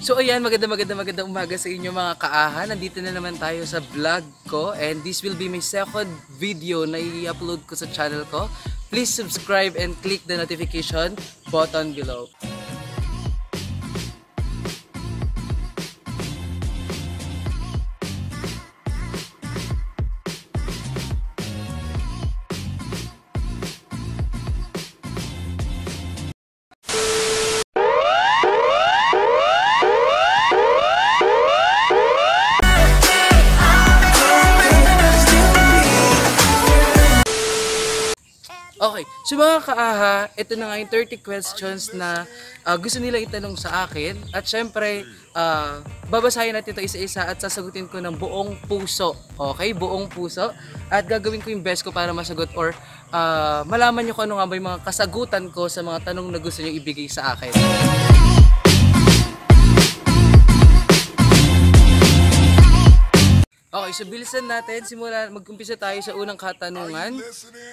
So ayan, magandang umaga sa inyo mga kaaha. Nandito na naman tayo sa vlog ko and this will be my second video na i-upload ko sa channel ko. Please subscribe and click the notification button below. Okay, so mga kaaha, ito na nga yung 30 questions na gusto nila itanong sa akin. At syempre, babasahin natin ito isa-isa at sasagutin ko ng buong puso. Okay, buong puso. At gagawin ko yung best ko para masagot or malaman nyo kung ano nga ba yung mga kasagutan ko sa mga tanong na gusto nyo ibigay sa akin. Okay, so bilisan natin. Mag-umpisa tayo sa unang katanungan.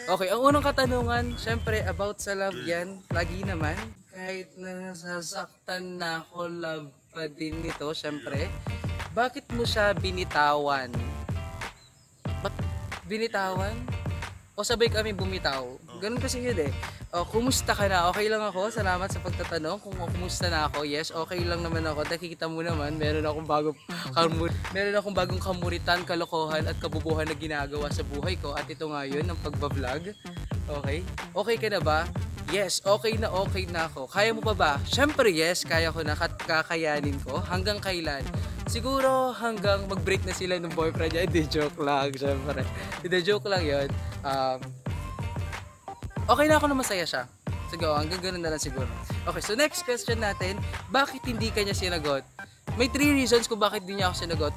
Okay, ang unang katanungan, syempre about sa love yan. Lagi naman, kahit nasasaktan na ako, love pa din nito, syempre. Bakit mo siya binitawan? Binitawan? O sabay kami bumitaw? Ganun kasi yun eh. O, kumusta ka na? Okay lang ako? Salamat sa pagtatanong. Kung kumusta na ako, yes, okay lang naman ako. Nakikita mo naman, meron akong bagong kamuritan, kalokohan at kabubuhan na ginagawa sa buhay ko. At ito nga yun, ang pagbablog. Okay? Okay ka na ba? Yes, okay na ako. Kaya mo pa ba? Syempre yes, kaya ko na, kakayanin ko. Hanggang kailan? Siguro hanggang mag-break na sila ng boyfriend niya. Hindi, joke lang, syempre. Hindi, joke lang yun. Okay na ako na masaya siya. Sige, hanggang ganun na lang siguro. Okay, so next question natin. Bakit hindi ka niya sinagot? May 3 reasons kung bakit hindi niya ako sinagot.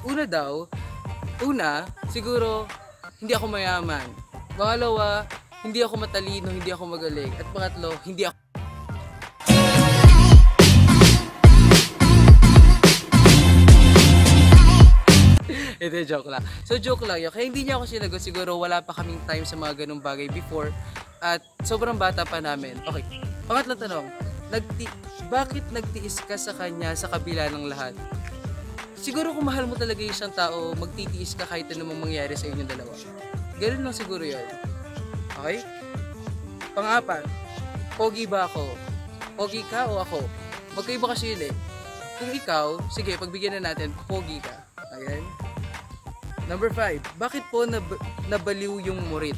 Una, siguro, hindi ako mayaman. Pangalawa, hindi ako matalino, hindi ako magaling. At pangatlo, hindi ako... Ito, joke lang. So, joke lang yun. Kaya hindi niya ako sinagot. Siguro wala pa kaming time sa mga ganung bagay before. At sobrang bata pa namin. Okay. Pangatlong tanong. Bakit nagtiis ka sa kanya sa kabila ng lahat? Siguro kung mahal mo talaga yung isang tao, magtitiis ka kahit anong mangyari sa inyong dalawa. Ganun lang siguro yun. Okay? Pang-apat. Pogi ba ako? Pogi ka o ako? Magkaiba kasi yun eh. Kung ikaw, sige, pagbigyan na natin, pogi ka. Ayan. Number 5. Bakit po nabaliw yung murit?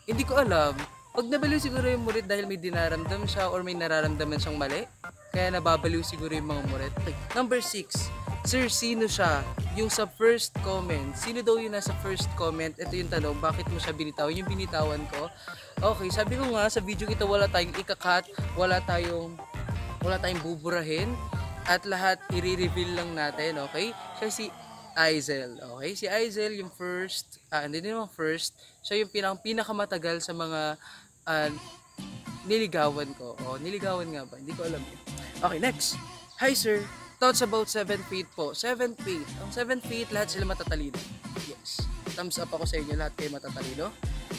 Hindi ko alam. Pag nabaliw siguro yung murit dahil may dinaramdam siya or may nararamdaman siyang mali. Kaya nababaliw siguro yung mga murit. Okay. Number 6. Sir, sino siya? Yung sa first comment. Sino daw yung nasa first comment? Ito yung tanong. Bakit mo siya binitawan? Yung binitawan ko. Okay, sabi ko nga sa video kita wala tayong ikakat. Wala tayong buburahin. At lahat i-reveal lang natin. Okay? Kasi Aizel. Okay? Si Aizel yung first, hindi naman first, siya yung pinakamatagal sa mga niligawan ko. Niligawan nga ba? Hindi ko alam. Okay, next. Hi sir, thoughts about 7 feet po. 7 feet. Ang 7 feet, lahat sila matatalino. Yes. Thumbs up ako sa inyo, lahat kayo matatalino.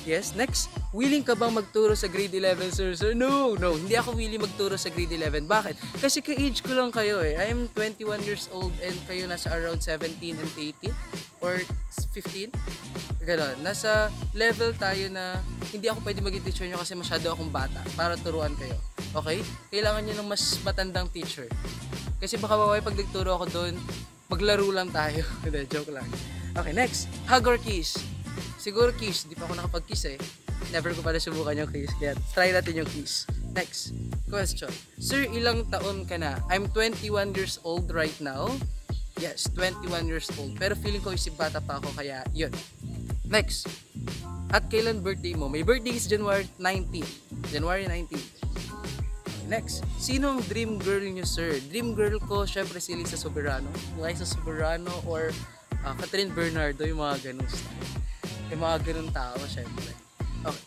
Yes, next. Willing ka bang magturo sa grade 11, sir? Sir, no. Hindi ako willing magturo sa grade 11. Bakit? Kasi ka-age ko lang kayo eh. I am 21 years old and kayo nasa around 17 and 18 or 15. Ganon. Nasa level tayo na hindi ako pwede maging teacher nyo kasi masyado akong bata para turuan kayo. Okay? Kailangan nyo ng mas matandang teacher. Kasi baka mamaya pag nagturo ako doon, maglaro lang tayo. Hindi, joke lang. Okay, next. Hug or kiss? Siguro kiss. Di pa ako nakapag-kiss eh. Never ko pa nasubukan yung kiss. Kaya try natin yung kiss. Next question. Sir, ilang taon ka na? I'm 21 years old right now. Yes, 21 years old. Pero feeling ko isip bata pa ako kaya yun. Next. At kailan birthday mo? My birthday is January 19. January 19. Next. Sino ang dream girl niyo, sir? Dream girl ko, syempre si Liza Soberano. Liza Soberano or Catherine Bernardo, yung mga ganun style. Yung mga ganun tao, syempre. Okay.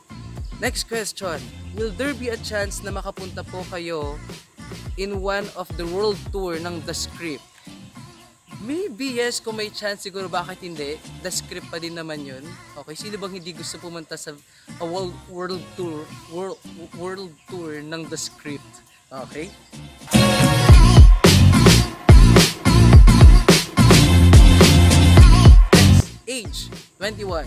Next question. Will there be a chance na makapunta po kayo in one of the world tour ng The Script? Maybe yes, kung may chance siguro, bakit hindi? The Script pa din naman yun. Okay, sino bang hindi gusto pumunta sa a world tour ng The Script? Okay? 21.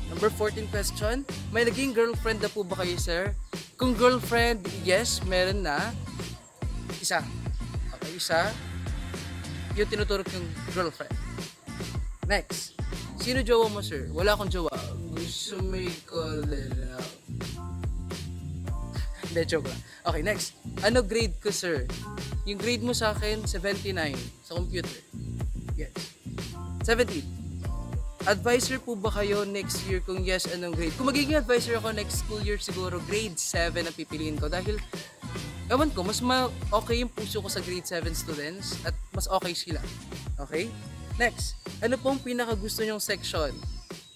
Number 14 question, may naging girlfriend na po ba kayo, sir? Kung girlfriend, yes, meron na. Isa. Okay, isa. Yung tinuturok yung girlfriend. Next. Sino jowa mo, sir? Wala akong jowa. Gusto may kalala. Hindi, joke lang. Okay, next. Ano grade ko, sir? Yung grade mo sa akin, 79 sa computer. Yes. 17. Advisor po ba kayo next year? Kung yes, anong grade? Kung magiging advisor ako next school year, siguro grade 7 ang pipiliin ko. Dahil, ewan ko, mas okay yung puso ko sa grade 7 students at mas okay sila. Okay? Next. Ano pong pinakagusto nyong section?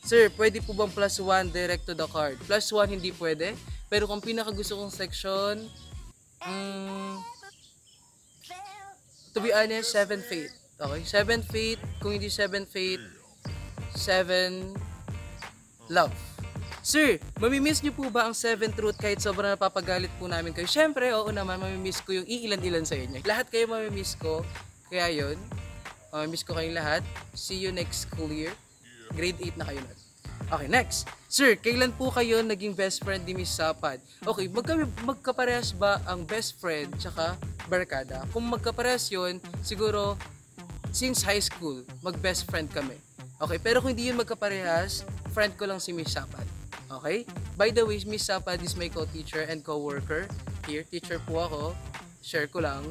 Sir, pwede po bang +1 direct to the card? +1 hindi pwede. Pero kung pinakagusto kong section, to be honest, 7 Fate. Okay? 7 Fate. Kung hindi 7 Fate, 7 Love. Sir, mamimiss niyo po ba ang 7 Truth kahit sobrang napapagalit po namin kayo? Syempre, oo naman, mamimiss ko yung iilan-ilan sa inyo. Lahat kayo mamimiss ko. Kaya yun, mamimiss ko kayong lahat. See you next school year. Grade 8 na kayo nun. Okay, next. Sir, kailan po kayo naging best friend ni Miss Sapad? Okay, magkaparehas ba ang best friend tsaka barkada? Kung magkaparehas yun, siguro since high school, mag-best friend kami. Okay, pero kung hindi yun magkaparehas, friend ko lang si Miss Sapad. Okay? By the way, Miss Sapad is my co-teacher and co-worker. Here, teacher po ako. Share ko lang.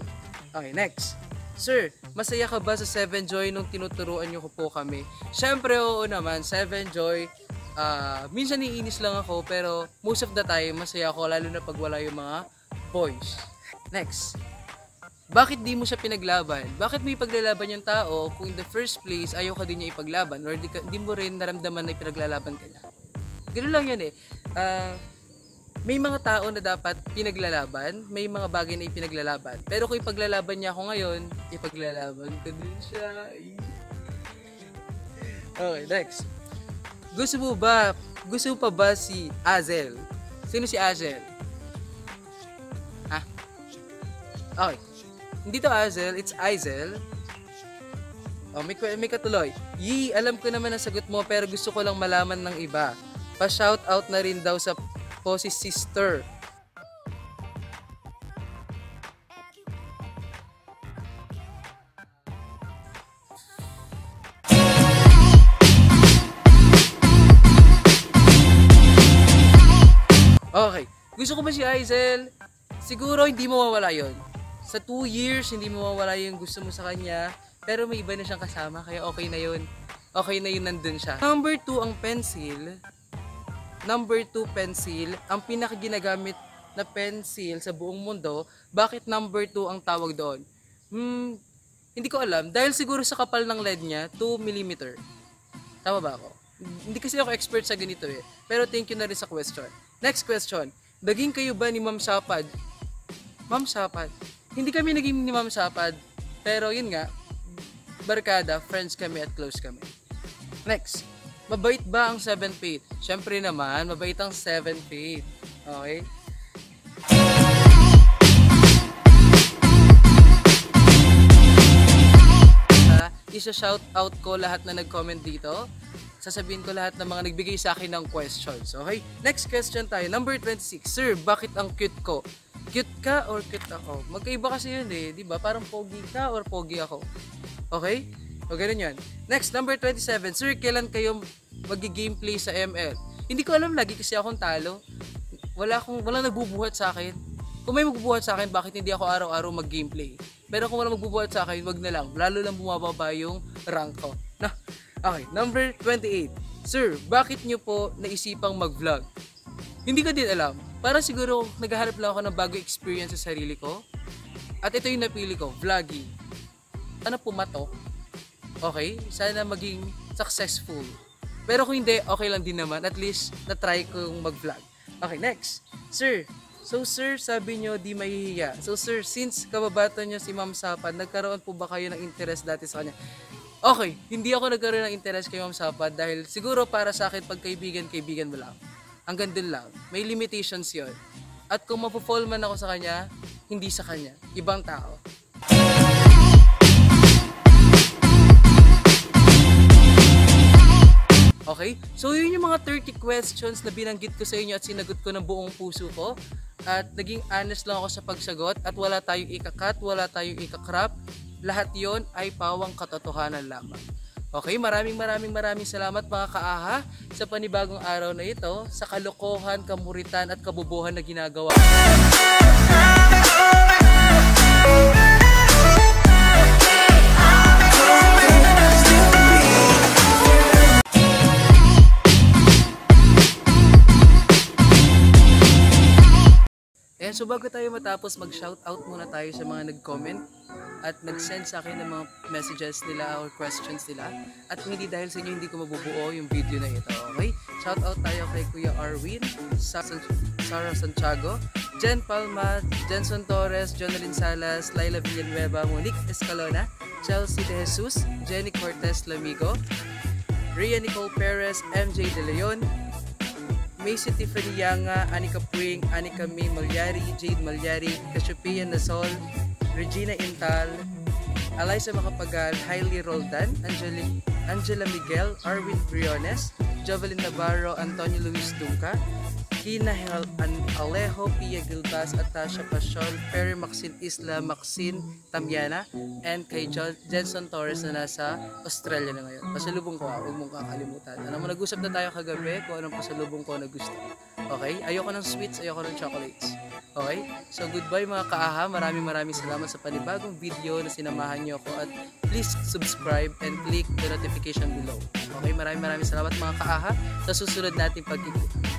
Okay, next. Sir, masaya ka ba sa 7 Joy nung tinuturuan niyo po kami? Syempre, oo naman. 7 Joy, minsan iinis lang ako, pero most of the time, masaya ako, lalo na pag wala yung mga boys. Next. Bakit di mo siya pinaglaban? Bakit may paglalaban yung tao kung in the first place ayaw ka din niya ipaglaban or di mo rin naramdaman na ipinaglalaban ka niya? Ganun lang yan eh. May mga tao na dapat pinaglalaban, may mga bagay na ipinaglalaban. Pero kung ipaglalaban niya ako ngayon, ipaglalaban ko din siya. Okay, next. Gusto pa ba si Azel? Sino si Azel? Ha? Okay. Hindi to Azel, it's Aizel. Oh, may katuloy. Alam ko naman ang sagot mo pero gusto ko lang malaman ng iba. Pa-shoutout na rin daw sa si sister. Okay. Gusto ko ba si Aizel? Siguro hindi mawawala yon. Sa 2 years, hindi mawawala yung gusto mo sa kanya. Pero may iba na siyang kasama, kaya okay na yun. Okay na yun, nandun siya. Number 2, ang pencil. Number 2, pencil. Ang pinakaginagamit na pencil sa buong mundo. Bakit number 2 ang tawag doon? Hindi ko alam. Dahil siguro sa kapal ng lead niya, 2mm. Tama ba ako? Hindi kasi ako expert sa ganito eh. Pero thank you na rin sa question. Next question. Naging kayo ba ni Ma'am Sapad? Ma'am Sapad? Hindi kami naging ni Ma'am Sapad. Pero yun nga, barkada, friends kami at close kami. Next. Mabait ba ang 7 Fate? Syempre naman, mabait ang 7 Fate. Okay? Isa-shout out ko lahat na nag-comment dito. Sasabihin ko lahat ng mga nagbigay sa akin ng questions. Okay? Next question tayo. Number 26. Sir, bakit ang cute ko? Cute ka or cute ako? Magkaiba kasi yun eh. Diba? Parang pogi ka or pogi ako. Okay? O ganun yun. Next, number 27. Sir, kailan kayo magi-gameplay sa ML? Hindi ko alam. Lagi kasi akong talo. Walang nagbubuhat sa akin. Kung may magbubuhat sa akin, bakit hindi ako araw-araw mag-gameplay? Pero kung walang magbubuhat sa akin, wag na lang. Lalo lang bumababa yung rank ko. Okay, number 28. Sir, bakit nyo po naisipang mag-vlog? Hindi ko din alam. Para siguro naghahanap lang ako ng bagong experience sa sarili ko. At ito yung napili ko, vlogging. Sana pumatok. Okay? Sana maging successful. Pero kung hindi, okay lang din naman. At least, na-try kong mag-vlog. Okay, next. Sir, sabi nyo di mahihiya. So sir, since kababata nyo si Ma'am Sapad, nagkaroon po ba kayo ng interest dati sa kanya? Okay, hindi ako nagkaroon ng interest kay Ma'am Sapad dahil siguro para sa akin pag kaibigan mo lang. Hanggang dun lang. May limitations yon. At kung mapufall man ako sa kanya, hindi sa kanya. Ibang tao. Okay? So yun yung mga 30 questions na binanggit ko sa inyo at sinagot ko ng buong puso ko. At naging honest lang ako sa pagsagot at wala tayong ikakat, wala tayong ikakrap. Lahat yon ay pawang katotohanan lamang. Okay, maraming salamat mga kaaha sa panibagong araw na ito, sa kalokohan, kamuritan at kabubuhan na ginagawa. Ayan, so bago tayo matapos, mag-shoutout muna tayo sa mga nag-comment at nag-send sa akin ng mga messages nila or questions nila. At kung hindi dahil sa inyo, hindi ko mabubuo yung video na ito, okay? Shoutout tayo kay Kuya Arwin, Sarah Santiago, Jen Palma, Jenson Torres, Jonalyn Salas, Laila Villanueva, Monique Escalona, Chelsea De Jesus, Jenny Cortez Lamigo, Rhea Nicole Perez, MJ De Leon, Macy Tiffany Yanga, Anika Puing, Anika May Malyari, Jade Malyari, Cassiopeia Nasol, Regina Intal, Eliza Macapagal, Hailey Roldan, Angela Miguel, Arwin Briones, Jovelyn Navarro, Antonio Luis Dunca, Kina Alejo, Pia Gilbas, Atasha Pasion, Perry Maxine Isla, Maxine Tamiana, and kay Jenson Torres na nasa Australia na ngayon. Pasalubong ko, huwag mong kakalimutan. Alam mo, nag-usap na tayo kagabi kung anong pasalubong ko na gusto. Okay? Ayoko ng sweets, ayoko ng chocolates. Okay? So goodbye mga kaaha. Maraming salamat sa panibagong video na sinamahan niyo ako at please subscribe and click the notification below. Okay? Maraming salamat mga kaaha sa susunod nating pagkikita.